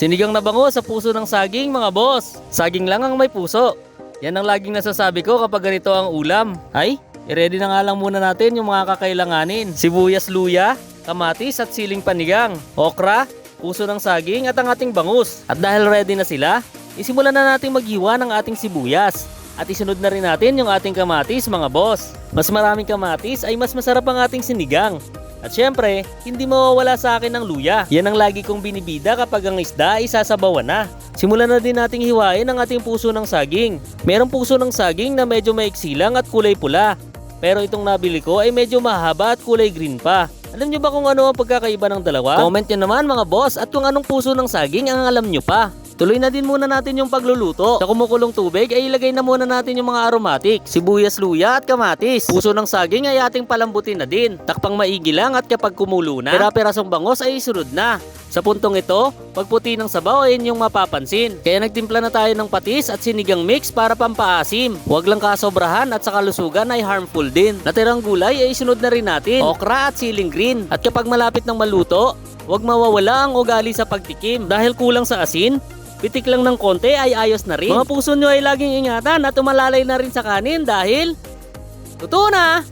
Sinigang na bango sa puso ng saging mga boss. Saging lang ang may puso. Yan ang laging nasasabi ko kapag ganito ang ulam. Ay, i-ready na nga lang muna natin yung mga kakailanganin. Sibuyas, luya, kamatis at siling panigang, okra, puso ng saging at ang ating bangus. At dahil ready na sila, isimulan na natin maghiwa ng ating sibuyas. At isunod na rin natin yung ating kamatis mga boss. Mas maraming kamatis ay mas masarap ang ating sinigang. At syempre, hindi mawawala sa akin ang luya. Yan ang lagi kong binibida kapag ang isda ay sasabawan na. Simulan na din nating hiwain ang ating puso ng saging. Merong puso ng saging na medyo maiksi lang at kulay pula. Pero itong nabili ko ay medyo mahaba at kulay green pa. Alam nyo ba kung ano ang pagkakaiba ng dalawa? Comment nyo naman mga boss at kung anong puso ng saging ang alam nyo pa. Tuloy na din muna natin yung pagluluto. Sa kumukulong tubig ay ilagay na muna natin yung mga aromatic, sibuyas, luya at kamatis. Puso ng saging ay ating palambutin na din. Takpang maigi lang at kapag kumulo na, pera-perasong bangos ay isunod na. Sa puntong ito, pagputi ng sabaw ay inyong mapapansin. Kaya nagtimpla na tayo ng patis at sinigang mix para pampaasim. Huwag lang kasobrahan at sa kalusugan ay harmful din. Natirang gulay ay isunod na rin natin, okra at siling green. At kapag malapit ng maluto, huwag mawawala ang ugali sa pagtikim. Dahil kulang sa asin, pitik lang ng konti ay ayos na rin. Mga puso nyo ay laging ingatan at umalalay na rin sa kanin dahil luto na!